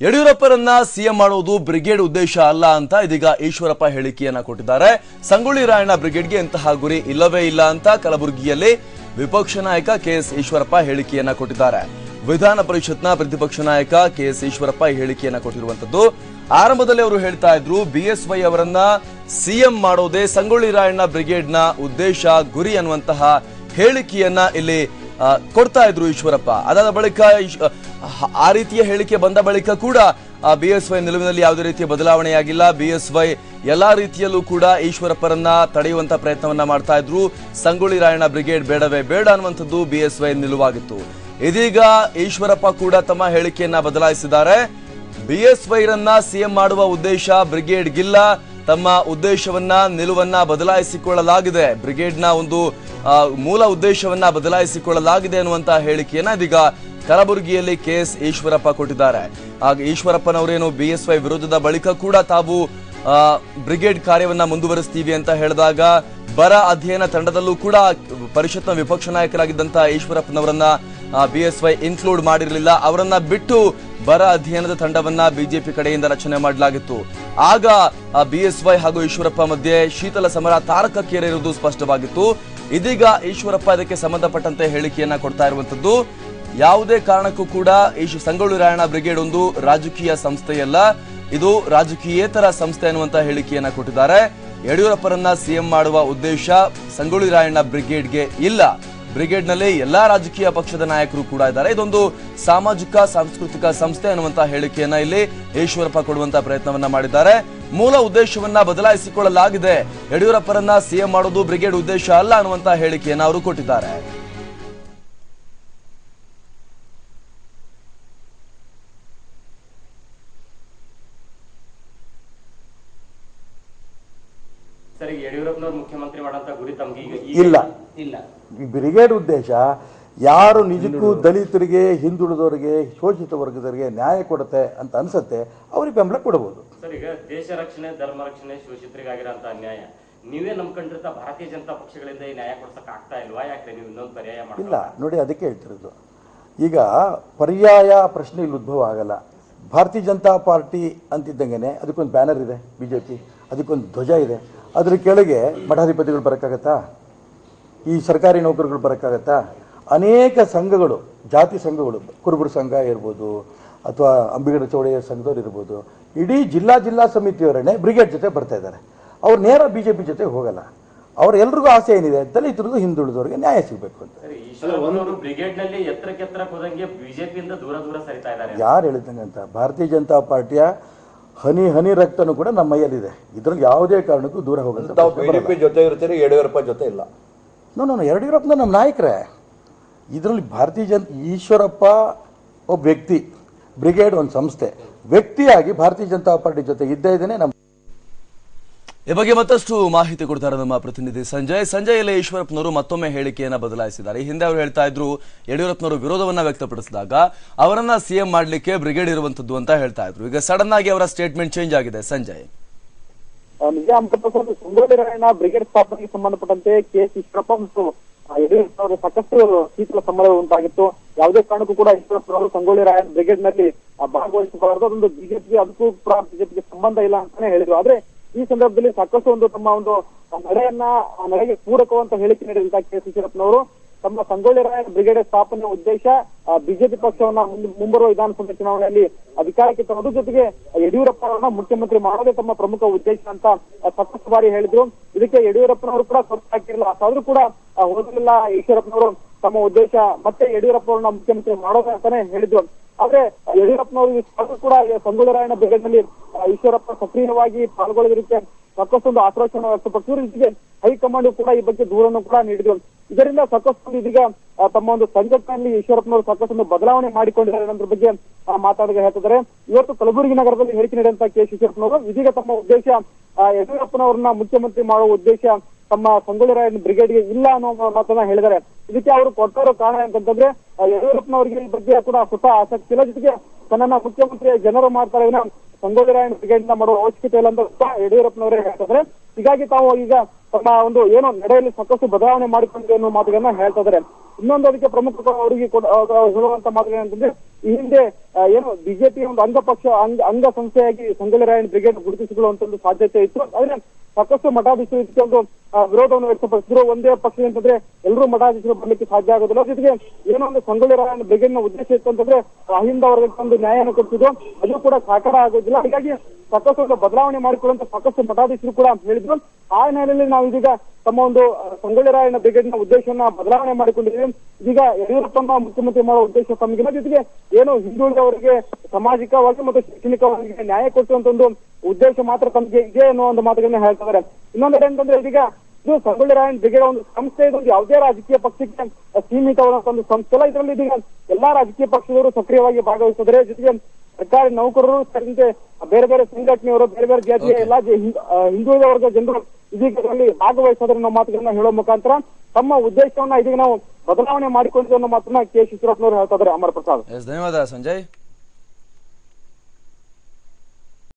ಯಡಿಯೂರಪ್ಪರನ್ನ CM ಮಾಡುವುದು brigade ಉದ್ದೇಶ ಅಲ್ಲ ಅಂತ ಇದೀಗ ಈಶ್ವರಪ್ಪ ಹೇಳಿಕೆಯನ್ನ ಕೊಟ್ಟಿದ್ದಾರೆ. ಸಂಗೊಳ್ಳಿ ರಾಯಣ್ಣ ಬ್ರಿಗೇಡ್ಗೆ ಇಂತಹ ಗುರಿ ಇಲ್ಲವೇ ಇಲ್ಲ ಅಂತ ಕಲಬುರಗಿಯಲ್ಲಿ ವಿಪಕ್ಷ ನಾಯಕ ಕೆಎಸ್ ಈಶ್ವರಪ್ಪ ಹೇಳಿಕೆಯನ್ನ ಕೊಟ್ಟಿದ್ದಾರೆ. ವಿಧಾನ ಪರಿಷತ್ನ ಪ್ರತಿಪಕ್ಷ ನಾಯಕ ಕೆಎಸ್ ಈಶ್ವರಪ್ಪ ಈ ಹೇಳಿಕೆಯನ್ನ ಕೊಟ್ಟಿರುವಂತದ್ದು. ಆರಂಭದಲ್ಲಿ ಅವರು ಹೇಳ್ತಾ ಇದ್ರು, ಬಿಎಸ್ವೈ ಅವರನ್ನ ಸಿಎಂ ಮಾಡೋದೇ ಸಂಗೊಳ್ಳಿ ರಾಯಣ್ಣ ಬ್ರಿಗೇಡ್ನ ಉದ್ದೇಶ, ಗುರಿ ಅನ್ನುವಂತಹ ಹೇಳಿಕೆಯನ್ನ ಇಲ್ಲಿ ಕೊಡ್ತಾ ಇದ್ರು ಈಶ್ವರಪ್ಪ. ಅದಾದ ಬಳಿಕ ಆ ರೀತಿಯ ಹೇಳಿಕೆ ಬಂದ ಬಳಿಕ ಕೂಡ ಬಿಎಸ್ವೈ ನಿಲುವಿನಲ್ಲಿ ಯಾವುದೇ ರೀತಿಯ ಬದಲಾವಣೆಯಾಗಿಲ್ಲ. ಬಿಎಸ್ವೈ ಎಲ್ಲಾ ರೀತಿಯಲ್ಲೂ ಕೂಡ ಈಶ್ವರಪ್ಪರನ್ನ ತಡೆಯುವಂತ ಪ್ರಯತ್ನವನ್ನ ಮಾಡ್ತಾ ಇದ್ರು. ಸಂಗೊಳ್ಳಿ ರಾಯಣ್ಣ ಬ್ರಿಗೇಡ್ ಬೇಡವೇ ಬೇಡ ಅನ್ನುವಂಥದ್ದು ಬಿಎಸ್ವೈ ನಿಲುವಾಗಿತ್ತು. ಇದೀಗ ಈಶ್ವರಪ್ಪ ಕೂಡ ತಮ್ಮ ಹೇಳಿಕೆಯನ್ನ ಬದಲಾಯಿಸಿದ್ದಾರೆ. ಬಿಎಸ್ವೈರನ್ನ ಸಿಎಂ ಮಾಡುವ ಉದ್ದೇಶ ಬ್ರಿಗೇಡ್ಗಿಲ್ಲ, ತಮ್ಮ ಉದ್ದೇಶವನ್ನ ನಿಲುವನ್ನ ಬದಲಾಯಿಸಿಕೊಳ್ಳಲಾಗಿದೆ, ಬ್ರಿಗೇಡ್ನ ಒಂದು ಮೂಲ ಉದ್ದೇಶವನ್ನ ಬದಲಾಯಿಸಿಕೊಳ್ಳಲಾಗಿದೆ ಅನ್ನುವಂತಹ ಹೇಳಿಕೆಯನ್ನ ಇದೀಗ ಕಲಬುರಗಿಯಲ್ಲಿ ಕೆಎಸ್ ಈಶ್ವರಪ್ಪ ಕೊಟ್ಟಿದ್ದಾರೆ. ಆಗ ಈಶ್ವರಪ್ಪನವರೇನು ಬಿಎಸ್ವೈ ವಿರೋಧದ ಬಳಿಕ ಕೂಡ ತಾವು ಬ್ರಿಗೇಡ್ ಕಾರ್ಯವನ್ನ ಮುಂದುವರಿಸ್ತೀವಿ ಅಂತ ಹೇಳಿದಾಗ ಬರ ಅಧ್ಯಯನ ತಂಡದಲ್ಲೂ ಕೂಡ ಪರಿಷತ್ನ ವಿಪಕ್ಷ ನಾಯಕರಾಗಿದ್ದಂತಹ ಈಶ್ವರಪ್ಪನವರನ್ನ ಬಿಎಸ್ವೈ ಇನ್ಕ್ಲೂಡ್ ಮಾಡಿರಲಿಲ್ಲ. ಅವರನ್ನ ಬಿಟ್ಟು ಬರ ಅಧ್ಯಯನದ ತಂಡವನ್ನ ಬಿಜೆಪಿ ಕಡೆಯಿಂದ ರಚನೆ ಮಾಡಲಾಗಿತ್ತು. ಆಗ ಬಿಎಸ್ವೈ ಹಾಗೂ ಈಶ್ವರಪ್ಪ ಮಧ್ಯೆ ಶೀತಲ ಸಮರ ತಾರಕಕ್ಕೇರಿರುವುದು ಸ್ಪಷ್ಟವಾಗಿತ್ತು. ಇದೀಗ ಈಶ್ವರಪ್ಪ ಇದಕ್ಕೆ ಸಂಬಂಧಪಟ್ಟಂತೆ ಹೇಳಿಕೆಯನ್ನ ಕೊಡ್ತಾ ಇರುವಂತದ್ದು. ಯಾವುದೇ ಕಾರಣಕ್ಕೂ ಕೂಡ ಈ ಸಂಗೊಳ್ಳಿ ರಾಯಣ್ಣ ಬ್ರಿಗೇಡ್ ಒಂದು ರಾಜಕೀಯ ಸಂಸ್ಥೆಯಲ್ಲ, ಇದು ರಾಜಕೀಯೇತರ ಸಂಸ್ಥೆ ಅನ್ನುವಂತ ಹೇಳಿಕೆಯನ್ನ ಕೊಟ್ಟಿದ್ದಾರೆ. ಯಡಿಯೂರಪ್ಪರನ್ನ ಸಿಎಂ ಮಾಡುವ ಉದ್ದೇಶ ಸಂಗೊಳ್ಳಿ ರಾಯಣ್ಣ ಬ್ರಿಗೇಡ್ಗೆ ಇಲ್ಲ. ಬ್ರಿಗೇಡ್ನಲ್ಲಿ ಎಲ್ಲಾ ರಾಜಕೀಯ ಪಕ್ಷದ ನಾಯಕರು ಕೂಡ ಇದ್ದಾರೆ. ಇದೊಂದು ಸಾಮಾಜಿಕ ಸಾಂಸ್ಕೃತಿಕ ಸಂಸ್ಥೆ ಅನ್ನುವಂತ ಹೇಳಿಕೆಯನ್ನ ಇಲ್ಲಿ ಈಶ್ವರಪ್ಪ ಕೊಡುವಂತ ಪ್ರಯತ್ನವನ್ನ ಮಾಡಿದ್ದಾರೆ. ಮೂಲ ಉದ್ದೇಶವನ್ನ ಬದಲಾಯಿಸಿಕೊಳ್ಳಲಾಗಿದೆ, ಯಡಿಯೂರಪ್ಪರನ್ನ ಸಿಎಂ ಮಾಡೋದು ಬ್ರಿಗೇಡ್ ಉದ್ದೇಶ ಅಲ್ಲ ಅನ್ನುವಂತ ಹೇಳಿಕೆಯನ್ನ ಅವರು ಕೊಟ್ಟಿದ್ದಾರೆ. ಯಡಿಯೂರಪ್ಪನವರು ಮುಖ್ಯಮಂತ್ರಿ ಮಾಡಂತ ಗುರಿ ತಮಗೆ ಇಲ್ಲ. ಈ ಬ್ರಿಗೇಡ್ ಉದ್ದೇಶ ಯಾರು ನಿಜಕ್ಕೂ ದಲಿತರಿಗೆ, ಹಿಂದುಳಿದವರಿಗೆ, ಶೋಷಿತ ವರ್ಗದವರಿಗೆ ನ್ಯಾಯ ಕೊಡುತ್ತೆ ಅಂತ ಅನ್ಸುತ್ತೆ ಅವ್ರಿಗೆ ಬೆಂಬಲ ಕೊಡಬಹುದು. ಸರ್, ಈಗ ದೇಶ ರಕ್ಷಣೆ, ಧರ್ಮ ರಕ್ಷಣೆ, ಶೋಷಿತರಿಗಾಗಿರೋಂತ ಅನ್ಯಾಯ ನೀವೇ ನಂಬ್ಕೊಂಡಿರ್ತ ಭಾರತೀಯ ಜನತಾ ಪಕ್ಷಗಳಿಂದ ಈ ನ್ಯಾಯ ಕೊಡ್ಸಕ್ ಆಗ್ತಾ ಇಲ್ವಾ? ಯಾಕೆ ನೀವು ಇನ್ನೊಂದು ಪರ್ಯಾಯ ಇಲ್ಲ? ನೋಡಿ, ಅದಕ್ಕೆ ಹೇಳ್ತಿರೋದು. ಈಗ ಪರ್ಯಾಯ ಪ್ರಶ್ನೆ ಇಲ್ಲಿ ಉದ್ಭವ ಆಗಲ್ಲ. ಭಾರತೀಯ ಜನತಾ ಪಾರ್ಟಿ ಅಂತಿದ್ದಂಗೆನೆ ಅದಕ್ಕೊಂದು ಬ್ಯಾನರ್ ಇದೆ, ಬಿಜೆಪಿ ಅದಕ್ಕೊಂದು ಧ್ವಜ ಇದೆ, ಅದ್ರ ಕೆಳಗೆ ಮಠಾಧಿಪತಿಗಳು ಬರೋಕ್ಕಾಗತ್ತಾ? ಈ ಸರ್ಕಾರಿ ನೌಕರಗಳು ಬರೋಕ್ಕಾಗತ್ತಾ? ಅನೇಕ ಸಂಘಗಳು, ಜಾತಿ ಸಂಘಗಳು, ಕುರುಬರ ಸಂಘ ಇರ್ಬೋದು ಅಥವಾ ಅಂಬಿಗರ ಚೌಡೆಯರ ಸಂಘದವ್ರು ಇರ್ಬೋದು, ಇಡೀ ಜಿಲ್ಲಾ ಸಮಿತಿಯವರನ್ನೇ ಬ್ರಿಗೇಡ್ ಜೊತೆ ಬರ್ತಾ ಇದ್ದಾರೆ. ಅವ್ರು ನೇರ ಬಿಜೆಪಿ ಜೊತೆ ಹೋಗಲ್ಲ. ಅವ್ರ ಎಲ್ರಿಗೂ ಆಸೆ ಏನಿದೆ, ದಲಿತರದು ಹಿಂದುಳಿದವರಿಗೆ ನ್ಯಾಯ ಸಿಗಬೇಕು ಅಂತ. ಯಾರು ಹೇಳಿದಂಗಂತ? ಭಾರತೀಯ ಜನತಾ ಪಾರ್ಟಿಯ ಹನಿ ಹನಿ ರಕ್ತನೂ ಕೂಡ ನಮ್ಮ ಮೈಯಲ್ಲಿದೆ. ಇದ್ರಲ್ಲಿ ಯಾವುದೇ ಕಾರಣಕ್ಕೂ ದೂರ ಹೋಗುತ್ತೆ. ಬಿಜೆಪಿ ಜೊತೆ ಇರ್ತೀರಿ, ಯಡಿಯೂರಪ್ಪ ಜೊತೆ ಇಲ್ಲ. ನೋ ಯಡಿಯೂರಪ್ಪನ ನಮ್ಮ ನಾಯಕರೇ. ಇದರಲ್ಲಿ ಈಶ್ವರಪ್ಪ ಒಬ್ಬ ವ್ಯಕ್ತಿ, ಬ್ರಿಗೇಡ್ ಒಂದು ಸಂಸ್ಥೆ. ವ್ಯಕ್ತಿಯಾಗಿ ಭಾರತೀಯ ಜನತಾ ಪಾರ್ಟಿ ಜೊತೆ ಇದ್ದೇ ಇದ್ದೇನೆ. ನಮ್ಮ ಈ ಬಗ್ಗೆ ಮತ್ತಷ್ಟು ಮಾಹಿತಿ ಕೊಡ್ತಾರೆ ನಮ್ಮ ಪ್ರತಿನಿಧಿ ಸಂಜಯ್ ಇಲ್ಲಿ ಈಶ್ವರಪ್ಪನವರು ಮತ್ತೊಮ್ಮೆ ಹೇಳಿಕೆಯನ್ನ ಬದಲಾಯಿಸಿದ್ದಾರೆ. ಈ ಹಿಂದೆ ಅವರು ಹೇಳ್ತಾ ಇದ್ರು, ಯಡಿಯೂರಪ್ಪನವರು ವಿರೋಧವನ್ನ ವ್ಯಕ್ತಪಡಿಸಿದಾಗ ಅವರನ್ನ ಸಿಎಂ ಮಾಡಲಿಕ್ಕೆ ಬ್ರಿಗೇಡ್ ಇರುವಂತದ್ದು ಅಂತ ಹೇಳ್ತಾ ಇದ್ರು. ಈಗ ಸಡನ್ ಆಗಿ ಅವರ ಸ್ಟೇಟ್ಮೆಂಟ್ ಚೇಂಜ್ ಆಗಿದೆ. ಸಂಜಯ್, ನಿಜ ಸಂಗೊಳ್ಳಿ ರಾಯಣ್ಣ ಬ್ರಿಗೇಡ್ ಸ್ಥಾಪನೆಗೆ ಸಂಬಂಧಪಟ್ಟಂತೆ ಕೆಎಸ್ ಈಶ್ವರಪ್ಪ ಮತ್ತು ಯಡಿಯೂರಪ್ಪನವರು ಸಾಕಷ್ಟು ಶೀತಲ ಸಮರ ಉಂಟಾಗಿತ್ತು. ಯಾವುದೇ ಕಾರಣಕ್ಕೂ ಕೂಡ ಈಶ್ವರಪ್ಪನವರು ಸಂಗೊಳ್ಳಿ ರಾಯಣ್ಣ ಬ್ರಿಗೇಡ್ ನಲ್ಲಿ ಭಾಗವಹಿಸಬಾರದು, ಅದೊಂದು ಬಿಜೆಪಿ, ಅದಕ್ಕೂ ಕೂಡ ಬಿಜೆಪಿಗೆ ಸಂಬಂಧ ಇಲ್ಲ ಅಂತಾನೆ ಹೇಳಿದ್ರು. ಆದ್ರೆ ಈ ಸಂದರ್ಭದಲ್ಲಿ ಸಾಕಷ್ಟು ತಮ್ಮ ಒಂದು ನಡೆಗೆ ಪೂರಕವಂತ ಹೇಳಿಕೆ ನೀಡಿದಂತಹ ಕೆಎಸ್ ಈಶ್ವರಪ್ಪನವರು ತಮ್ಮ ಸಂಗೊಳ್ಳಿ ರಾಯಣ್ಣ ಬ್ರಿಗೇಡ್ ಸ್ಥಾಪನೆ ಉದ್ದೇಶ ಬಿಜೆಪಿ ಪಕ್ಷವನ್ನ ಮುಂಬರುವ ವಿಧಾನಸಭೆ ಚುನಾವಣೆಯಲ್ಲಿ ಅಧಿಕಾರಕ್ಕೆ ತರೋದ್ರ ಜೊತೆಗೆ ಯಡಿಯೂರಪ್ಪ ಅವರನ್ನ ಮುಖ್ಯಮಂತ್ರಿ ಮಾಡೋದೇ ತಮ್ಮ ಪ್ರಮುಖ ಉದ್ದೇಶ ಅಂತ ಸಾಕಷ್ಟು ಬಾರಿ ಹೇಳಿದ್ರು. ಇದಕ್ಕೆ ಯಡಿಯೂರಪ್ಪನವರು ಕೂಡ ಸ್ಪಷ್ಟ ಹಾಕಿರಲಿಲ್ಲ. ಆದ್ರೂ ಕೂಡ ಹೋಗಲಿಲ್ಲ ಈಶ್ವರಪ್ಪನವರು ತಮ್ಮ ಉದ್ದೇಶ ಮತ್ತೆ ಯಡಿಯೂರಪ್ಪ ಅವರನ್ನ ಮುಖ್ಯಮಂತ್ರಿ ಮಾಡೋದು ಅಂತಾನೆ ಹೇಳಿದ್ರು. ಆದ್ರೆ ಯಡಿಯೂರಪ್ಪನವರು ಕೂಡ ಸಂಗೊಳ್ಳಿ ರಾಯಣ್ಣ ಬ್ರಿಗೇಡ್ ನಲ್ಲಿ ಈಶ್ವರಪ್ಪ ಸಕ್ರಿಯವಾಗಿ ಪಾಲ್ಗೊಳ್ಳೋದಕ್ಕೆ ಸಾಕಷ್ಟೊಂದು ಆಕ್ರೋಶವನ್ನು ವ್ಯಕ್ತಪಡಿಸಿದ್ರು. ಜೊತೆಗೆ ಹೈಕಮಾಂಡ್ ಕೂಡ ಈ ಬಗ್ಗೆ ದೂರನ್ನು ಕೂಡ ನೀಡಿದ್ರು. ಇದರಿಂದ ಸಾಕಷ್ಟು ಇದೀಗ ತಮ್ಮ ಒಂದು ಸಂಘಟನೆಯಲ್ಲಿ ಈಶ್ವರಪ್ಪನವರು ಸಾಕಷ್ಟು ಬದಲಾವಣೆ ಮಾಡಿಕೊಂಡಿದ್ದಾರೆ ಅನ್ನೋದ್ರ ಬಗ್ಗೆ ಮಾತಾಡಿದ ಹೇಳ್ತಿದ್ದಾರೆ. ಇವತ್ತು ಕಲಬುರಗಿ ನಗರದಲ್ಲಿ ಹೇಳಿಕೆ ನೀಡಿದಂತಹ ಕೆಎಸ್ ಈಶ್ವರಪ್ಪನವರು ಇದೀಗ ತಮ್ಮ ಉದ್ದೇಶ ಯಡಿಯೂರಪ್ಪನವರನ್ನ ಮುಖ್ಯಮಂತ್ರಿ ಮಾಡುವ ಉದ್ದೇಶ ತಮ್ಮ ಸಂಗೊಳ್ಳಿ ರಾಯಣ್ಣ ಬ್ರಿಗೇಡ್ಗೆ ಇಲ್ಲ ಅನ್ನೋ ಮಾತನ್ನ ಹೇಳಿದ್ದಾರೆ. ಇದಕ್ಕೆ ಅವರು ಕೊಟ್ಟಿರೋ ಕಾರಣ ಅಂತಂದ್ರೆ ಯಡಿಯೂರಪ್ಪನವರಿಗೆ ಈ ಬಗ್ಗೆ ಕೂಡ ಸ್ವತಃ ಆಸಕ್ತಿ ಇಲ್ಲ, ಜೊತೆಗೆ ತನ್ನನ್ನ ಮುಖ್ಯಮಂತ್ರಿ ಜನರು ಮಾಡ್ತಾರೆ, ಸಂಗೊಳ್ಳಿ ರಾಯಣ್ಣ ಬ್ರಿಗೇಡ್ ಮಾಡುವ ಅವಶ್ಯಕತೆ ಇಲ್ಲ ಅಂತ ಯಡಿಯೂರಪ್ಪನವರೇ ಹೇಳ್ತಿದ್ರೆ. ಹೀಗಾಗಿ ತಾವು ಈಗ ತಮ್ಮ ಒಂದು ಏನೋ ನಡೆಯಲ್ಲಿ ಸಾಕಷ್ಟು ಬದಲಾವಣೆ ಮಾಡಿಕೊಂಡಿದೆ ಅನ್ನೋ ಮಾತುಗಳನ್ನ ಹೇಳ್ತಾ ಇದ್ದಾರೆ. ಇನ್ನೊಂದು ಅದಕ್ಕೆ ಪ್ರಮುಖ ಅವರಿಗೆ ಹೇಳುವಂತ ಮಾತುಗಳೇನಂತಂದ್ರೆ, ಈ ಹಿಂದೆ ಏನು ಬಿಜೆಪಿ ಒಂದು ಅಂಗ ಸಂಸ್ಥೆಯಾಗಿ ಸಂಗೊಳ್ಳಿ ರಾಯಣ್ಣ ಬ್ರಿಗೇಡ್ ಗುರುತಿಸಿಕೊಳ್ಳುವಂತ ಒಂದು ಸಾಧ್ಯತೆ ಇತ್ತು. ಆದ್ರೆ ಸಾಕಷ್ಟು ಮಠಾಧೀಶರು ಇದಕ್ಕೆ ಒಂದು ವಿರೋಧವನ್ನು ವ್ಯಕ್ತಪಡಿಸಿದ್ರು. ಒಂದೇ ಪಕ್ಷ ಅಂತಂದ್ರೆ ಎಲ್ಲರೂ ಮಠಾಧೀಶರು ಬರ್ಲಿಕ್ಕೆ ಸಾಧ್ಯ ಆಗೋದಿಲ್ಲ. ಜೊತೆಗೆ ಏನೋ ಒಂದು ಸಂಗೊಳ್ಳಿ ರಾಯಣ್ಣ ಬ್ರಿಗೇಡ್ ನ ಉದ್ದೇಶ ಇತ್ತು ಅಂತಂದ್ರೆ ಅಹಿಂದ ವರ್ಗಕ್ಕೆ ಒಂದು ನ್ಯಾಯವನ್ನು ಕೊಡ್ತಿದ್ರು, ಅದು ಕೂಡ ಸಾಕಾರ ಆಗೋದಿಲ್ಲ. ಹೀಗಾಗಿ ಸಾಕಷ್ಟು ಬದಲಾವಣೆ ಮಾಡಿಕೊಳ್ಳುವಂತ ಸಾಕಷ್ಟು ಮಠಾಧೀಶರು ಕೂಡ ಹೇಳಿದ್ರು. ಆ ಹಿನ್ನೆಲೆಯಲ್ಲಿ ನಾವು ಇದೀಗ ತಮ್ಮ ಒಂದು ಸಂಗೊಳ್ಳಿ ರಾಯಣ್ಣ ಬ್ರಿಗೇಡ್ ನ ಉದ್ದೇಶವನ್ನ ಬದಲಾವಣೆ ಮಾಡಿಕೊಂಡಿದ್ದೀವಿ. ಇದೀಗ ಯಡಿಯೂರಪ್ಪನ ಮುಖ್ಯಮಂತ್ರಿ ಮಾಡುವ ಉದ್ದೇಶ ತಮಗಿಲ್ಲ. ಜೊತೆಗೆ ಏನು ಹಿಂದುಳಿದವರಿಗೆ ಸಾಮಾಜಿಕವಾಗಿ ಮತ್ತು ಶೈಕ್ಷಣಿಕವಾಗಿ ನ್ಯಾಯ ಕೊಟ್ಟುವಂತ ಒಂದು ಉದ್ದೇಶ ಮಾತ್ರ ತಮಗೆ ಇದೆ ಅನ್ನೋ ಒಂದು ಮಾತುಗಳನ್ನ ಹೇಳ್ತಾ ಇದ್ದಾರೆ. ಇನ್ನೊಂದು ಏನಂತಂದ್ರೆ, ಇದೀಗ ಇದು ಸಂಗೊಳ್ಳಿ ರಾಯಣ್ಣ ಬ್ರಿಗೇಡ್ ಒಂದು ಸಂಸ್ಥೆ, ಇದೊಂದು ಯಾವುದೇ ರಾಜಕೀಯ ಪಕ್ಷಕ್ಕೆ ಸೀಮಿತವಾದಂತ ಒಂದು ಸಂಸ್ಥೆ ಅಲ್ಲ. ಇದರಲ್ಲಿ ಇದೀಗ ಎಲ್ಲಾ ರಾಜಕೀಯ ಪಕ್ಷದವರು ಸಕ್ರಿಯವಾಗಿ ಭಾಗವಹಿಸಿದ್ದಾರೆ. ಜೊತೆಗೆ ಸರ್ಕಾರಿ ನೌಕರರು ಸೇರಿದಂತೆ ಬೇರೆ ಬೇರೆ ಸಂಘಟನೆಯವರು, ಬೇರೆ ಬೇರೆ ಜಾತಿಯ ಎಲ್ಲಾ ಹಿಂದುಳಿದ ವರ್ಗ ಜನರು ಇದೀಗ ಇದರಲ್ಲಿ ಭಾಗವಹಿಸೋದ್ರ ಅನ್ನೋ ಮಾತುಗಳನ್ನ ಹೇಳೋ ಮುಖಾಂತರ ತಮ್ಮ ಉದ್ದೇಶವನ್ನ ಇದೀಗ ನಾವು ಬದಲಾವಣೆ ಮಾಡಿಕೊಂಡಿದ್ದ ಅನ್ನೋ ಮಾತನ್ನ ಕೆ. ಈಶ್ವರಪ್ಪನವರು ಹೇಳ್ತಾ ಇದ್ದಾರೆ. ಅಮರ್ ಪ್ರಸಾದ್, ಧನ್ಯವಾದ ಸಂಜಯ್.